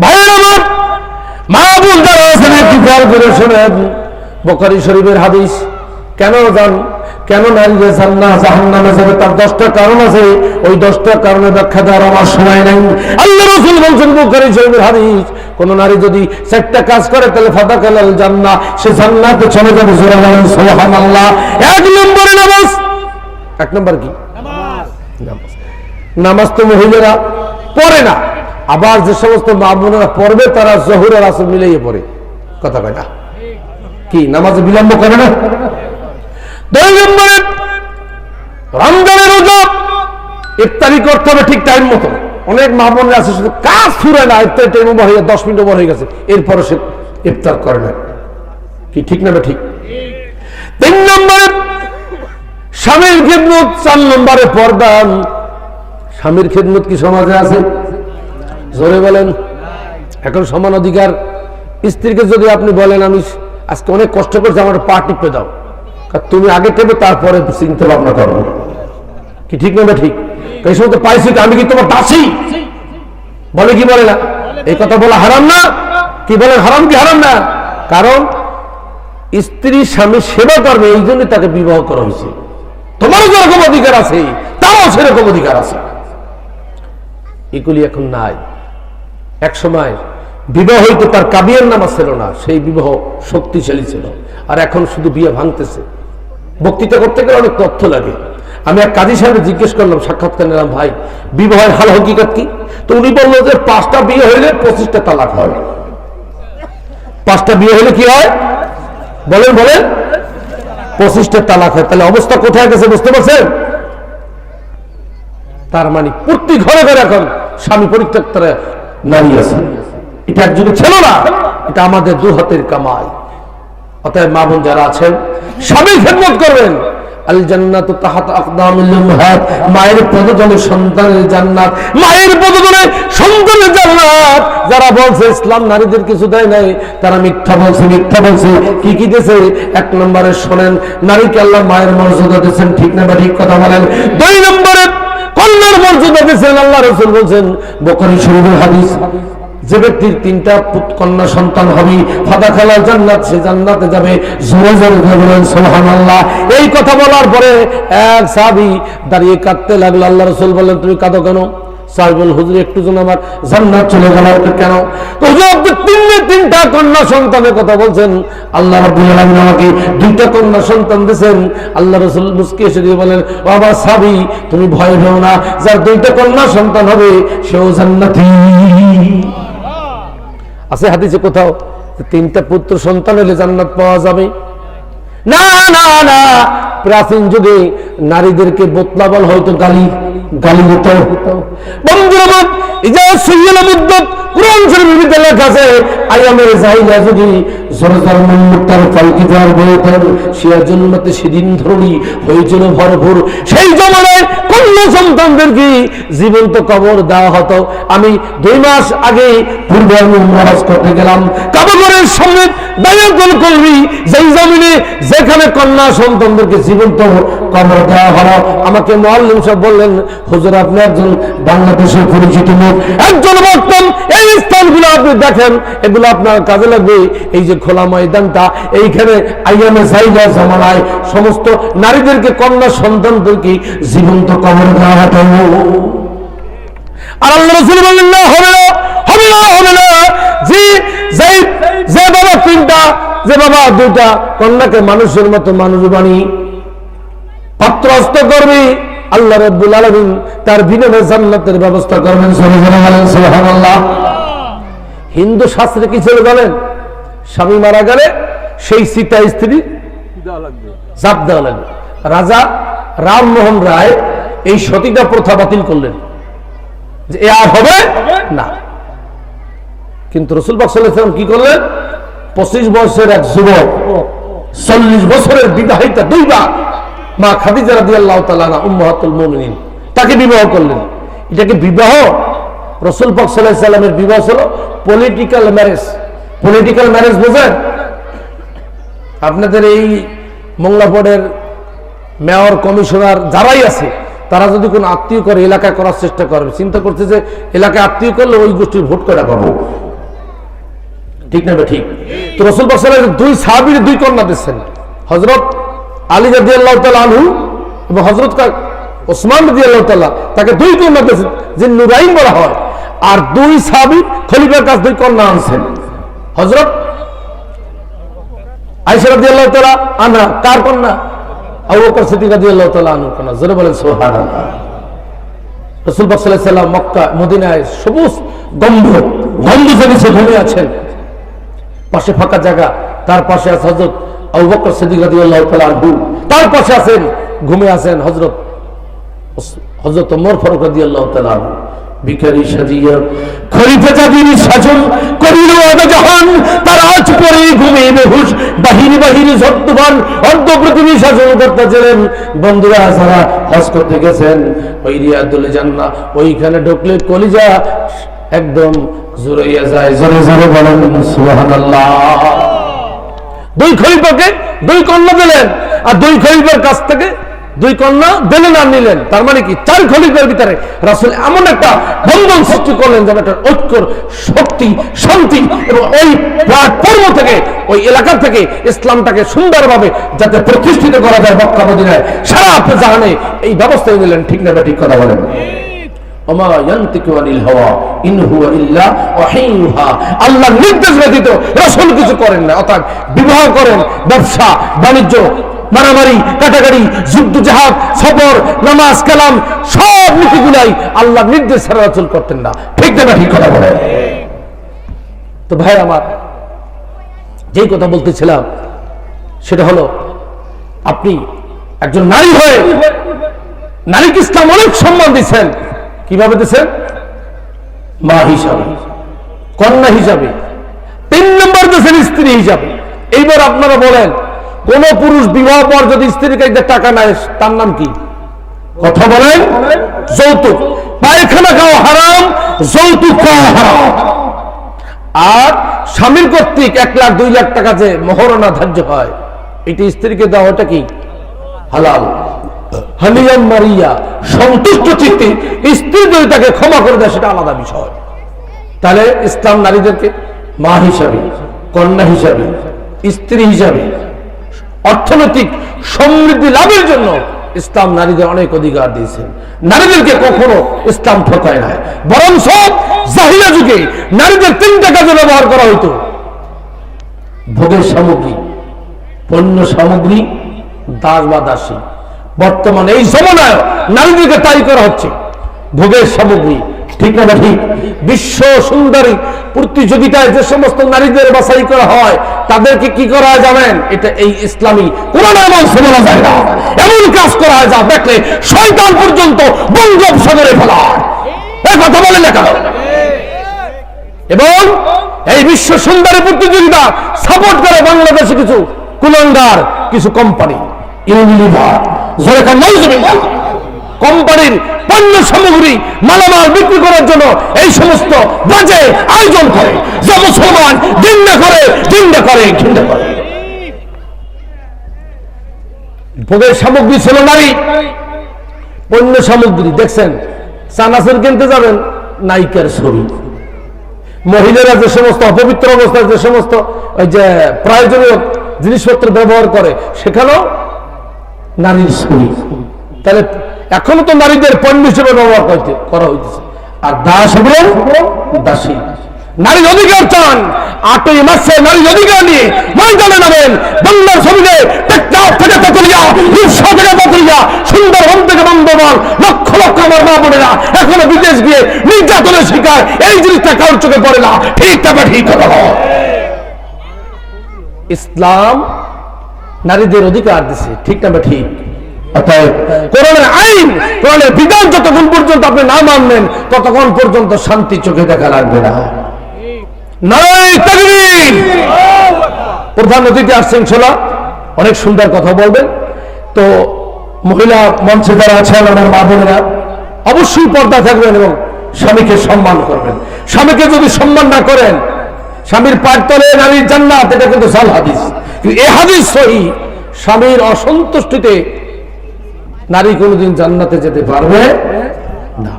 ভাইয়ের আমার, মা বোন যারা আছেন একটু খেয়াল করে শোনেন, বুখারী শরীফের হাদিস। কেন নারীরা জাহান্নামে যাবে তার 10টা কারণ আছে। ওই 10টা কারণে ব্যাখ্যা দেওয়ার আমার সময় নাই। আল্লাহ রাসূল বলছেন বুখারী শরীফের হাদিস, কোন নারী যদি 4টা কাজ করে তাহলে ফাদাখালাল জান্নাহ, সে জান্নাতে চলে যাবে। জোরে বলেন সুবহানাল্লাহ। 1 নম্বরে নামাজ। 1 নম্বর কি? নামাজ তো মহিলারা পড়ে না, আবার যে সমস্ত মা বোনেরা পড়বে তারা জোহর আর আসর মিলিয়ে পড়ে। কথা কয় না কি? নামাজে বিলম্ব করে না। 2 নম্বরে রমজানের রোজা ইফতারি করতে হবে ঠিক টাইম মতো। অনেক মা বোনেরা আছে শুধু কাজ ফুরায় না, ইফতারি টাইম ওভার হয়ে 10 মিনিট ওভার হয়ে গেছে, এরপরে সে ইফতার করে না। কি ঠিক না? ঠিক। 3 নম্বরে স্বামীর খিদমত। 4 নম্বরে পর্দা। স্বামীর খিদমত কি সমাজে আছে? জোরে বলেন। এখন সমান অধিকার। স্ত্রীকে যদি আপনি বলেন আমি আজকে অনেক কষ্ট করছি, আমার পা টিপে দাও, তুমি আগে টেপে তারপরে চিন্তা ভাবনা করো। কি ঠিক না? ঠিক। এই সময় তো পাইছি, আমি কি তোমার দাসী? বলে কি বলে না? এই কথা বলা হারাম না? কি বলেন? হারাম কি হারাম না? কারণ স্ত্রী স্বামীর সেবা করবে, এই জন্য তাকে বিবাহ করা হয়েছে। তোমারও যেরকম অধিকার আছে তারও সেরকম অধিকার আছে। এগুলি এখন নাই। এক সময় বিবাহ হইতে তার কাবিয়ার নামা ছিল না, সেই বিবাহ শক্তিশালী ছিল। আর এখন শুধু বিয়ে ভাঙতেছে। বক্তৃতা করতে গেলে অনেক তথ্য লাগে। আমি এক কাজী সাহেব জিজ্ঞেস করলাম, সাক্ষাৎকার নিলাম, ভাই বিবাহের হাল হকিকত কি? তো উনি বললো যে 5টা বিয়ে হইলে 25টা তালাক হয়। 5টা বিয়ে হলে কি হয়? বলেন 25টা তালাক হয়। তাহলে অবস্থা কোথায় গেছে বুঝতে পারছেন? তার মানে প্রতি ঘরে ঘরে এখন স্বামী পরিত্যক্ত নারী আছে। এটা একযুগে ছিল না, এটা আমাদের 2 হাতের কামাই। অতএব মা বোন যারা আছেন স্বামীর খেদমত করবেন। আল জান্নাতু তাহতা আকদামিল উম্মাহাত, মায়ের পদতলে সন্তানের জান্নাত, মায়ের পদতলে সন্তানের জান্নাত। যারা বলছে ইসলাম নারীদের কিছু দেয় নাই, তারা মিথ্যা বলছে। কি দিয়েছে? 1 নম্বরে শোনেন, নারীকে আল্লাহ মায়ের মর্যাদা দিয়েছেন। ঠিক না? ঠিক কথা বলেন। 2 নম্বরে কন্যার মর্যাদা দিয়েছেন। আল্লাহ রাসূল বলছেন বুখারী শরীফের হাদিস, যে ব্যক্তির 3টা কন্যা সন্তান হবে ফাদাখালাল জান্নাত, সে জান্নাতে যাবে। জোরে জোরে বলেন সুবহানাল্লাহ। এই কথা বলার পরে এক সাহাবী দাঁড়িয়ে কাঁদতে লাগলো। আল্লাহ রাসূল বললেন, তুমি কাঁদো কেন? সাহাবী বলল, হুজুর একটু যেন আমার জান্নাত চলে গেল। কেন? হুজুর আপনি 3টা কন্যা সন্তানের কথা বলছেন। আল্লাহ রাব্বুল আলামিন আমাকে 2টা কন্যা সন্তান দিয়েছেন। আল্লাহ রাসূল মুস্কি এসে দিয়ে বলেন, ও আমার সাহাবী তুমি ভয় পেও না, যার 2টা কন্যা সন্তান হবে সেও জান্নাতি। আছে হাদিসে কোথাও 3টা পুত্র সন্তান হলে জান্নাত পাওয়া যাবে? না না না। প্রাচীন যুগে নারীদেরকে বোতলা বল হয়তো গালি দিত। বন্ধুরা, ইজা সুইয়াল মুদ্দাত কুরআন শরীফের লেখা আছে, আয়ামের জাহিলিয়া যদি জরজার মুক্তার ফালকি দেওয়ার বলতেন, শিয়া জন্মতে সেদিন ধরনি হয়েছিল ভরপুর। সেই জমানায় কন্যা সন্তানদেরকে জীবন্ত কবর দেওয়া হতো। আমি 2 মাস আগে পূর্বে আমি উমরাহ করতে গেলাম, কাবাগরের সামনে বায়াতুল কলবি, যেই জমিনে যেখানে কন্যা সন্তানদেরকে জীবন্ত কবর দেওয়া হলো, আমাকে মুআল্লিম সাহেব বললেন, হুজুর আপনি একজন বাংলাদেশের পরিচিত মুখ, একজন বক্তা, এই স্থানগুলো আপনি দেখেন, এগুলো আপনার কাজে লাগবে। এই যে খোলা ময়দানটা, এইখানে আইয়ামে জাহিলিয়া জামানায় সমস্ত নারীদেরকে কন্যা সন্তানদেরকে জীবন্ত কবর দেওয়া হতো। আর আল্লাহ রাসূল বললেন, না হবে না, হবে না, হবে না। যে বাবা 3টা, যে বাবা 2টা কন্যাকে মানুষের মতো মানুষ বানিয়ে পাত্রস্থ করবে, আল্লাহ রাব্বুল আলামিন তার বিনিময়ে জান্নাতের ব্যবস্থা করবেন। সুবহানাল্লাহ। হিন্দু শাস্ত্রে কি ছিল জানেন? স্বামী মারা গেলে সেই সীতা স্ত্রী জাপ দেওয়া লাগবে। রাজা রামমোহন রায় এই সতীতা প্রথা বাতিল করলেন, যে এ আর হবে না। কিন্তু রাসূল পাক সাল্লাল্লাহু আলাইহি ওয়াসাল্লাম কি করলেন? 25 বছরের এক যুবক, 40 বছরের বিবাহিতা 2 বার মা খাদিজা রাদিয়াল্লাহু তাআলা আনহা উম্মাহাতুল মুমিনিন, তাকে বিবাহ করলেন। এটাকে বিবাহ? রাসূল পাক সাল্লাল্লাহু আলাইহি ওয়াসাল্লামের বিবাহ ছিল পলিটিক্যাল ম্যারেজ। পলিটিক্যাল ম্যারেজ বোঝেন? আপনাদের এই মোংলাপড়ের মেয়র, কমিশনার যারাই আছে, তারা যদি কোনো আত্মীয় করে এলাকায় করার চেষ্টা করবে, চিন্তা করছে যে এলাকায় আত্মীয় করলে ওই গোষ্ঠীর ভোট করা পাবো, ঠিক না ঠিক? তো রাসূল পাক সাল্লাল্লাহু আলাইহি ওয়াসাল্লাম দুই সাহাবীর দুই কন্যা দিয়েছেন, হযরত আলী রাদিয়াল্লাহু তাআলা আনহু এবং হযরত ওসমান রাদিয়াল্লাহু তাআলা, তাকে দুই কন্যা দিয়েছেন যে নুরাইন বলা হয়। আর দুই সাহাবী খলিফার কাছে দুই কন্যা আনছেন, হযরত আয়েশা রাদিয়াল্লাহু তাআলা আনহা কার কন্যা? আবু বকর সিদ্দিক রাদিয়াল্লাহু তাআলা আনহুর কন্যা। জোরে বলেন সুবহানাল্লাহ। রাসূল পাক সাল্লাল্লাহু আলাইহি ওয়াসাল্লাম মক্কা মদিনায় সবুজ গম্বুজে নিচে ঘুমিয়ে আছেন, পাশে ফাঁকা জায়গা, তার পাশে আছে হযরত আবু বকর সিদ্দিক রাদিয়াল্লাহু তাআলা আনহু, তার পাশে আছেন ঘুমিয়ে আছেন হযরত ওমর ফারুক রাদিয়াল্লাহু তাআলা আনহু। ভিখারি সাজিয়া খলিফা জাদির সাজন করিল জাহান, তার আজ পরে ঘুমিয়ে বেহুশ বাহিনী বাহিনী ঝড়-তুফান অর্ধ পৃথিবী শাসন করতেছিলেন। বন্ধুরা যারা হজ করতে গেছেন ওই রিয়াদুল জান্নাহ, ওইখানে ঢুকলে কলিজা একদম জুড়াইয়া যায়। জোরে জোরে বলেন সুবহানাল্লাহ। দুই খলিফাকে দুই কন্যা দিলেন, আর দুই খলিফার কাছ থেকে দুই কন্যা দিলেন আর নিলেন। তার মানে কি, চার খলিফার ভিতরে রাসূল এমন একটা বন্ধন সৃষ্টি করলেন যেন একটা ঐক্যর শক্তি, শান্তি, এবং ওই প্ল্যাটফর্ম থেকে, ওই এলাকা থেকে ইসলামটাকে সুন্দরভাবে যাতে প্রতিষ্ঠিত করা যায় মক্কা মদিনায়, সারা জাহানে এই ব্যবস্থায় নিলেন। ঠিক না ঠিক কথা বলেন? ওমা ইয়ানতিকু আনিল হাওয়া ইন হুয়া ইল্লা ওয়াহিয়ুহা। আল্লাহর নির্দেশ ব্যতীত রাসূল কিছু করেন না। অর্থাৎ বিবাহ করেন, ব্যবসা বাণিজ্য, মারামারি কাটাকাটি, যুদ্ধ জাহাদ, সফর, নামাজ কালাম, সব নীতিগুলাই আল্লাহর নির্দেশ ছাড়া রাসূল করতেন না। ঠিক না ঠিক কথা বলেন? তো ভাই আমার, যেই কথা বলতেছিলাম সেটা হলো, আপনি একজন নারী হয়ে নারীকে ইসলাম অনেক সম্মান দিচ্ছেন। কিভাবে দিচ্ছেন? মা হিসাবে, কন্যা হিসাবে, 3 নম্বর দিচ্ছেন স্ত্রী হিসাবে। এইবার আপনারা বলেন, কোন পুরুষ বিবাহ পর যদি স্ত্রীর কাছে টাকা নেয় তার নাম কি? কথা বলেন? যৌতুক। পায়খানা খাওয়া হারাম, যৌতুক খাওয়া হারাম। আর স্বামীর কর্তৃক 1 লাখ 2 লাখ টাকা যে মহরণা ধার্য হয়, এটি স্ত্রীকে দেওয়া, ওটা কি হালাল। হালিয়ান মারিয়া, সন্তুষ্ট চিত্তে স্ত্রী যদি তাকে ক্ষমা করে দেয় সেটা আলাদা বিষয়। তাহলে ইসলাম নারীদেরকে মা হিসাবে, কন্যা হিসাবে, স্ত্রী হিসাবে, অর্থনৈতিক সমৃদ্ধি লাভের জন্য ইসলাম নারীদের অনেক অধিকার দিয়েছেন। নারীদেরকে কখনো ইসলাম ঠকায় নাই, বরং সব জাহিলিয়া যুগে নারীদের 3টা কাজে ব্যবহার করা হইতো: ভোগের সামগ্রী, পণ্য সামগ্রী, দাস বা দাসী। বর্তমানে এই জমানায় নারীদেরকে তাই করা হচ্ছে, ভোগের সামগ্রী। ঠিক না ঠিক? বিশ্ব সুন্দরী প্রতিযোগিতায় যে সমস্ত নারীদের বাছাই করা হয় তাদেরকে কি করা হয় জানেন? এটা এই ইসলামী কোরআন আমল শোনা যায় না, এমন কাজ করা হয় যা দেখলে শয়তান পর্যন্ত বঙ্গোপসাগরে ফেলা হয়। এই কথা বলে না কেন? এবং এই বিশ্ব সুন্দরী প্রতিযোগিতা সাপোর্ট করে বাংলাদেশে কিছু কুলাঙ্গার, কিছু কোম্পানি, ইউনিলিভার, কোম্পানির পণ্য সামগ্রী মালামাল বিক্রি করার জন্য এই সমস্ত বাজে আয়োজন করে, যা মুসলমান ঘৃণা করে। ভোগের সামগ্রী ছিল নারী, পণ্য সামগ্রী দেখছেন, চানাচুর কিনতে যাবেন, নায়িকার ছবি। মহিলারা যে সমস্ত অপবিত্র অবস্থায় যে সমস্ত ওই যে প্রয়োজনীয় জিনিসপত্র ব্যবহার করে, সেখানেও নারীর ছবি। তাহলে এখনো তো নারীদের পণ্য হিসেবে ব্যবহার করা হইতেছে। আর দাস হবে দাসী। নারীর অধিকার চান, 8ই মার্চে নারীর অধিকার নিয়ে ময়দানে নামেন। বাংলার ছবিতে টেকনাফ থেকে তেতুলিয়া, রূপসা থেকে তেতুলিয়া, সুন্দরবন থেকে বান্দরবান, লক্ষ লক্ষ আমার মা বোনেরা এখনো বিদেশ গিয়ে নির্যাতনের শিকার। এই জিনিসটা কারোর চোখে পড়ে না। ঠিক তবে ঠিক কথা হয়। ইসলাম নারীদের অধিকার দিছে, ঠিক না ঠিক? কোরআনের আইন, কোরআনের বিধান যতক্ষণ পর্যন্ত আপনি না মানবেন ততক্ষণ পর্যন্ত শান্তি চোখে দেখা লাগবে না। নারায়ে তাকবীর। প্রধান অতিথি আসছেন, ইনশাআল্লাহ অনেক সুন্দর কথা বলবেন। তো মহিলা মঞ্চে যারা আছেন আমার মা বোনেরা, অবশ্যই পর্দা থাকবেন এবং স্বামীকে সম্মান করবেন। স্বামীকে যদি সম্মান না করেন, স্বামীর পায়ের তলে নারীর জান্নাত, এটা কিন্তু জাল হাদিস। এই হাদিস সহিহ। স্বামীর অসন্তুষ্টিতে নারী কোনোদিন জান্নাতে যেতে পারবে না।